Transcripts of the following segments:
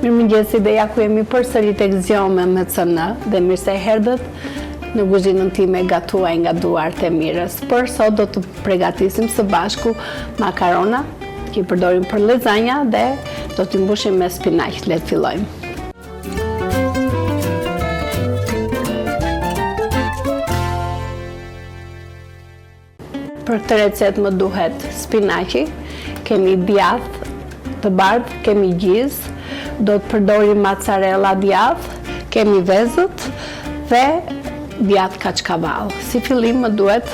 Mirëmëngjesi, dhe ja ku jemi përsëri tek Zjome me CN dhe mirë se erdhët në kuzhinën time gatuaj nga duart e Mirës. Për sot do të përgatisim së bashku makarona, që i përdorim për lezanja dhe do t'i mbushim me spinaq. Le të fillojmë. Për këtë recetë më duhet spinaqi, kemi djath të bardhë, kemi gjizë, do të përdorim mozzarella djath, kemi vezët dhe djath kachkavall. Si fillim më duhet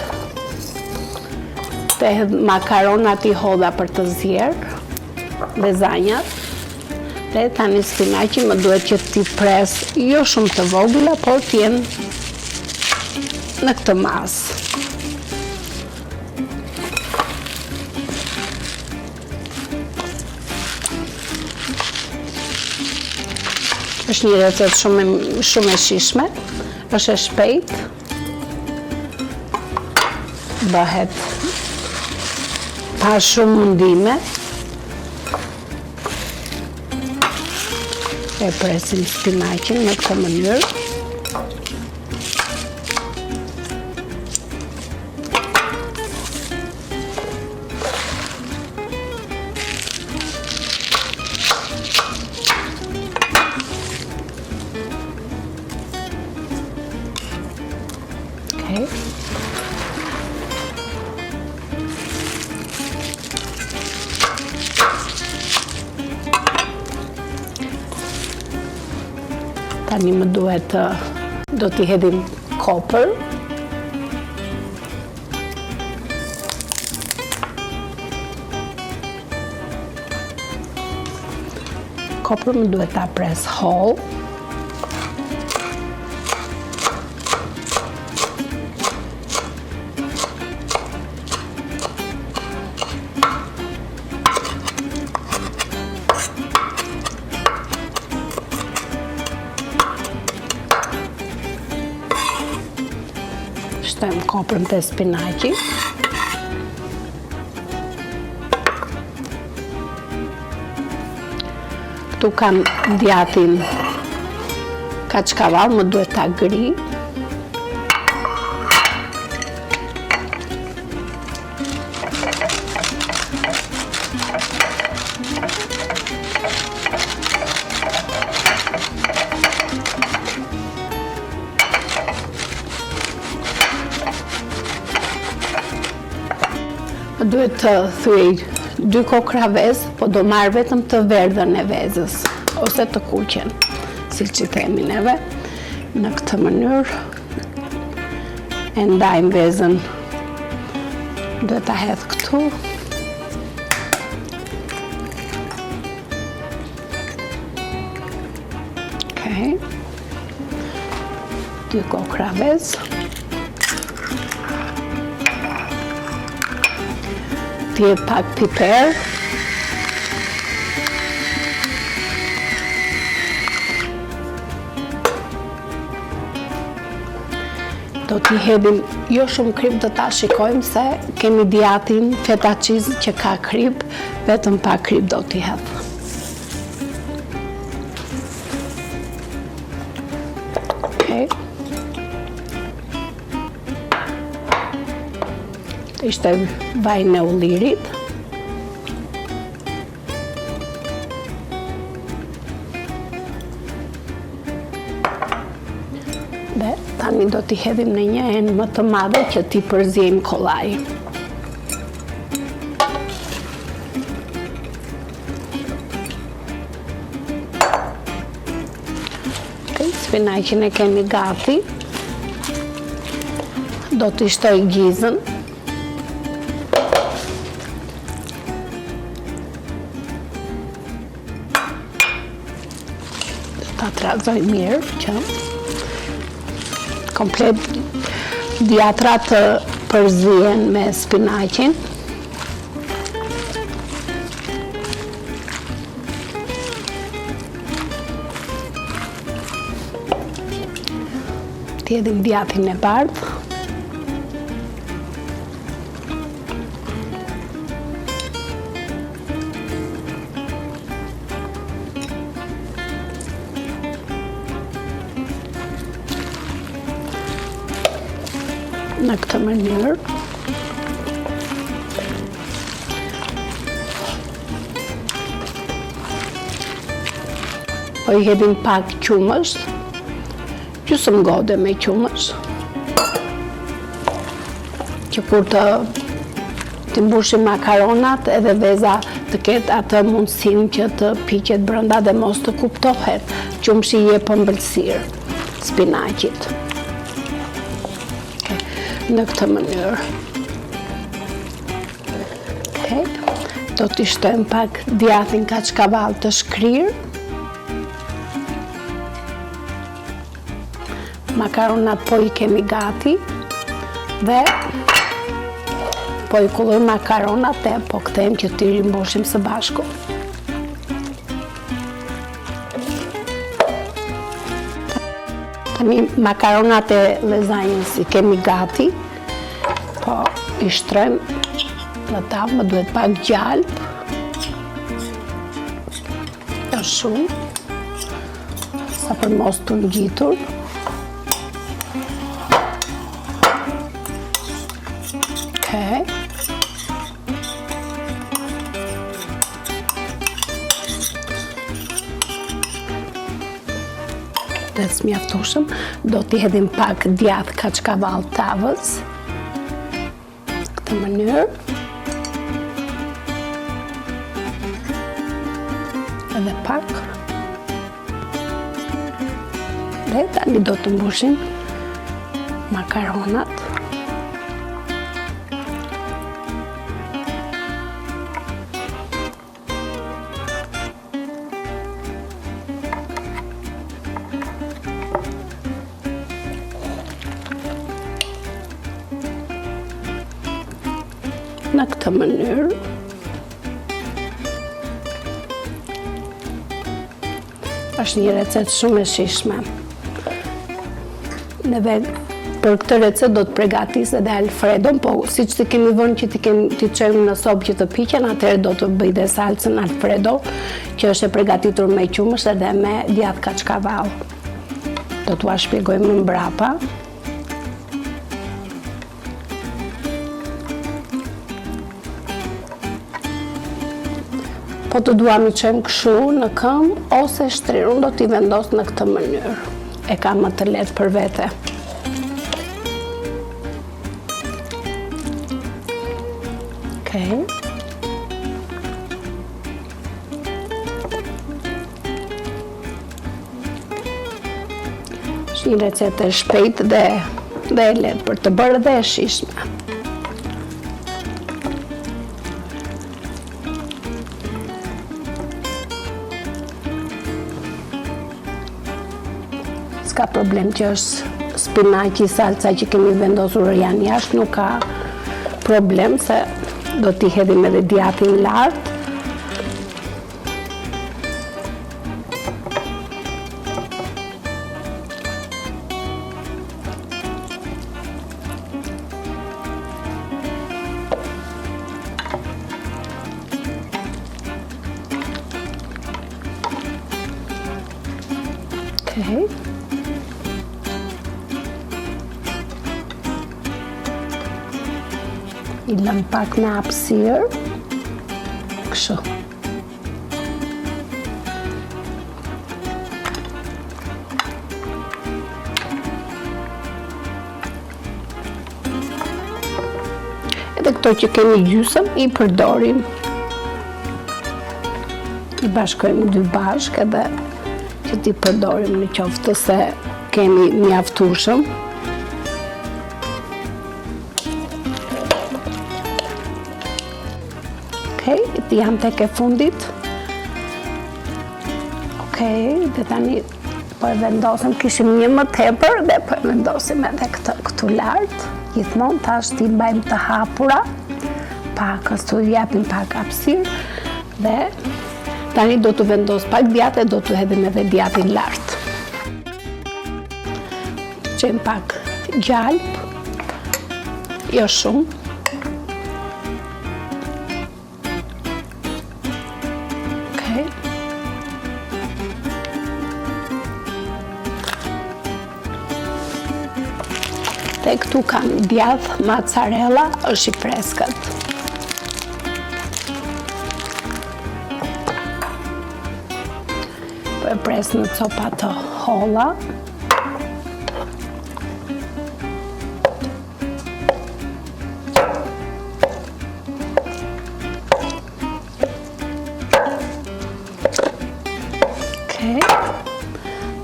të hedh makaronat i hodha për të zier, lezanjat, dhe tani spinaqi më duhet që t'i pres jo shumë të vogla, por t'jen në këtë masë. Është një recetë shumë e shijshme, është e shpejtë, bëhet pa shumë mundime. E presim spinaqin në këtë mënyrë. Tani më duhet, do t'i hedhim kopër. Kopër më duhet t'a pres holl. Shtojmë koprën të spinaqi. Këtu kam djatin kachkavall, më duhet ta gri. Duhet të thyej 2 kokra vezë, po do marr vetëm të verdhën e vezës, ose të kuqen, siç i themi neve. Në këtë mënyrë e ndajmë vezën, duhet ta hedh këtu. Okej. 2 kokra vezë. T'jep pak piper. Do t'i hedhim jo shumë krip, do ta shikojmë se kemi djatin feta cheese që ka krip, vetëm pa krip do t'i hedh. Okay. Ishte vajin e ullirit. Dhe tani do t'i hedhim në një enë më të madhe që t'i përziejmë kollaj. Spinaqin e kemi gati. Do t'i shtoj gjizën. Ta trazoj mirë që komplet djatrat të përzihen me spinaqin. T'jedhim djatin e bardhë. në këtë mënyrë. Po I hedhim pak qumësht, gjysmë gode me qumësh, që kur të mbushim makaronat edhe veza të ketë atë mundësinë që të piqet brenda dhe mos të kuptohet. Qumshi jep ëmbëlsirë spinaqit. Në këtë mënyrë. Do t'i shtojmë pak djathin kaçkavall të shkrirë. Makaronat po I kemi gati dhe po I kullojmë makaronat e po kthejmë që t'i rimbushim së bashku. Tani makaronat e lezanjës I kemi gati, po I shtrojmë në tavë, më duhet pak gjalp, jo shumë, sa për mos të ngjitur. Dhe s'mjaftueshëm, do t'i hedhim pak djath kaçkavall tavës. Në këtë mënyrë. Edhe pak. Dhe tani do të mbushim makaronat. Në këtë mënyrë. Është një recetë shumë e shijshme. Neve për këtë recetë do të përgatis edhe Alfredon, po siç të kemi vënë që t'i çojmë në sopë që të piqen, atëherë do të bëj dhe salcën Alfredo, që është e përgatitur me qumësht edhe me djath kaçkavall. Do t'ua shpjegoj më mbrapa. Po të duam I çojmë kështu në këmbë ose shtrirë, unë do t'i vendos në këtë mënyrë. E kam më të lehtë për vete. Është një recetë e shpejtë dhe e lehtë për të bërë dhe e shijshme. S'ka problem që është spinaqi, salca që kemi vendosur janë jashtë, nuk ka problem se do t'i hedhim edhe djathin lart. I lëm pak me hapësirë, kështu. Edhe këto që kemi gjysëm, I përdorim. I bashkojmë dy bashkë edhe që t'i përdorim në qoftë se kemi mjaftueshëm. Jam tek e fundit. Dhe tani po e vendosim, kishim një më tepër dhe po e vendosim edhe këtu lart. Gjithmonë tash t'i mbajmë të hapura, pak ashtu japim pak hapësirë dhe tani do të vendos pak djathë, do të hedhim edhe djathin lart. Çojmë pak gjalp, jo shumë. Dhe këtu kam djath mozzarella, është i freskët. Po e pres në copa të holla.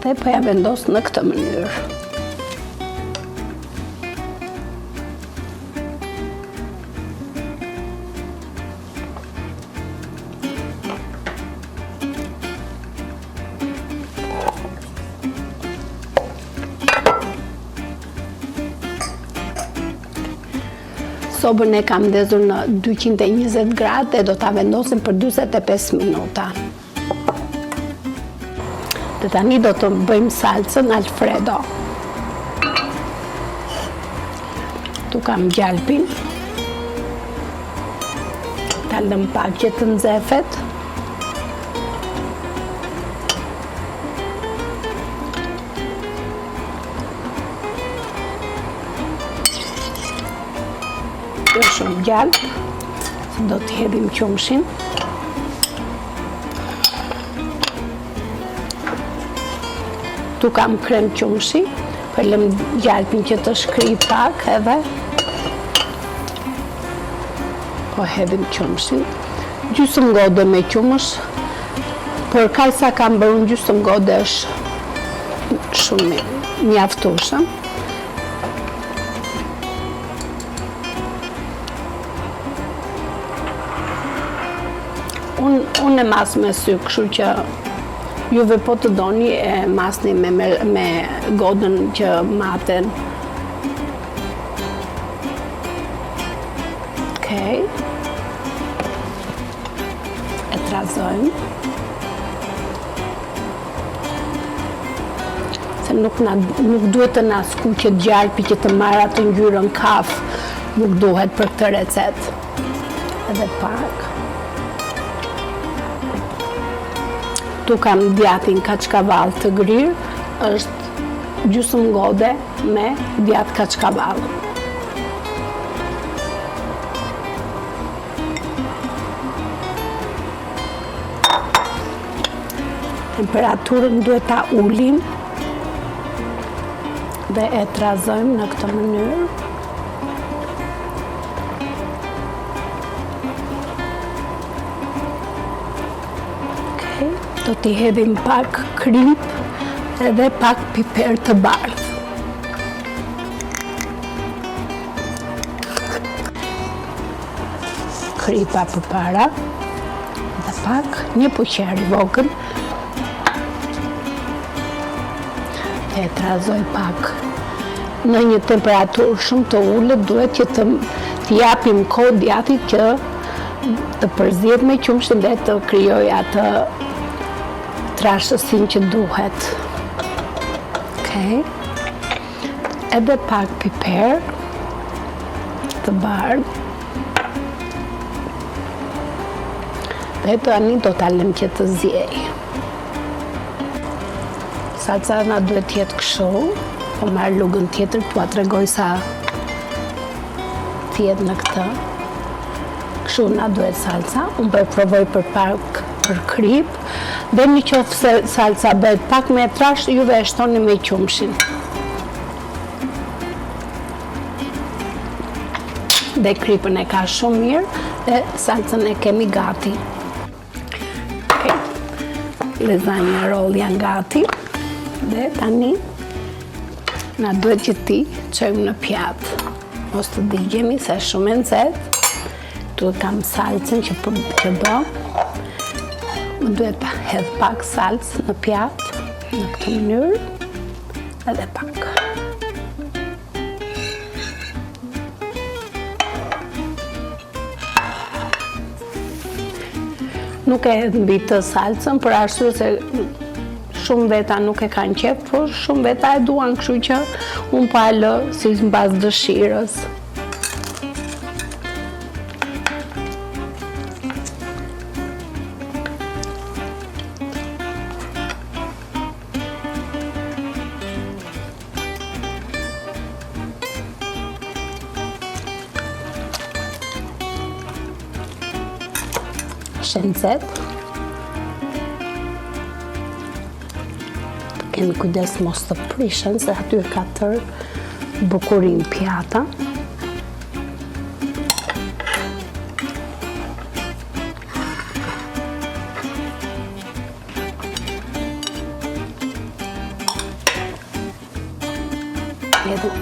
Dhe po ja vendos në këtë mënyrë. Sobën e kam ndezur në 220 gradë dhe do ta vendosim për 45 minuta. Dhe tani do të bëjmë salcën Alfredo. Tu kam gjalpin. Ta lëm pak që të nxefet. Jo shumë gjalp, se do të hedhim qumshin. Tu kam krem qumshi, po lëm gjalpin që të shkri pak edhe po hedhim qumshin. Gjysmë gode me qumësh, por kaq sa kam bërë gjysmë gode është shumë mjaftueshëm. Unë e mas me sy, kështu që juve po të doni e masni me godën që maten. Okej. E trazojmë. Se nuk duhet të na skuqet gjalpi që të marrë atë ngjyrën kaf, nuk duhet për këtë recet. Edhe pak. Tu kam djatin kaçkavall të grirë, është gjysmë gode me djath kaçkavall. Temperaturën duhet ta ulim dhe e trazojmë në këtë mënyrë. Do t'i hedhim pak krip edhe pak piper të bardhë. Kripa përpara dhe pak një puqer i vogël. E trazoj pak në një temperaturë shumë të ulët, duhet që të japim kohë djathit që të përzihet me qumshin dhe të krijoj atë trashësin që duhet. Okej. Edhe pak piper të bardhë. Dhe tani do ta lëm që të ziej. Salca na duhet të jetë kështu, po marr lugën tjetër, t'ua tregoj sa të jetë në këtë. Kështu na duhet salca. Unë po e provoj për krip. Dhe në qoftë se salca bëhet pak me trash, juve e shtoni me qumshin. Dhe kripën e ka shumë mirë dhe salcën e kemi gati. Okay. Lezanja roll janë gati. Dhe tani na duhet që ti çojmë në pjatë. Mos të digjemi se shumë e nxehtë. Tu kam salcën që bë. Më duhet të hedh pak salcë në pjatë, në këtë mënyrë, edhe pak. Nuk e hedh mbi të salcën, për arsye se shumë veta nuk e kanë qef, por shumë veta e duan, kështu që unë pa e lë si mbas dëshirës. shëndzet. Kemi kujdes mos të prishën, se aty ka tërë bukurin pjata.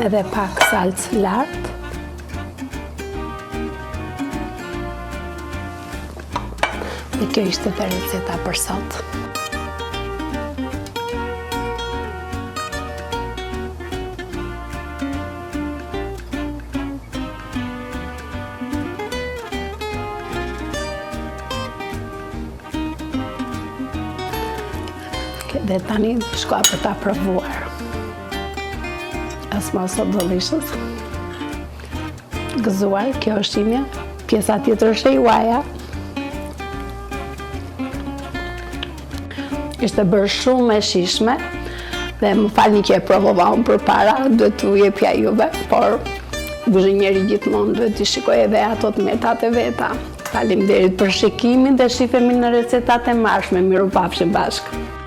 Edhe pak salcë lartë. Dhe kjo ishte të receta për sot. Dhe tani shkoja për ta provuar. As ma so delicious. Gëzuar, kjo është imja. Pjesa tjetër është e juaja. Ishte bërë shumë e shishme. Dhe më falni që e provova unë përpara, duhet t'u jepja juve, por kuzhinjeri gjithmonë duhet t'i shikoj edhe ato të metat e veta. Faleminderit për shikimin dhe shifemi në recetat e ardhshme. Mirupafshim bashkë.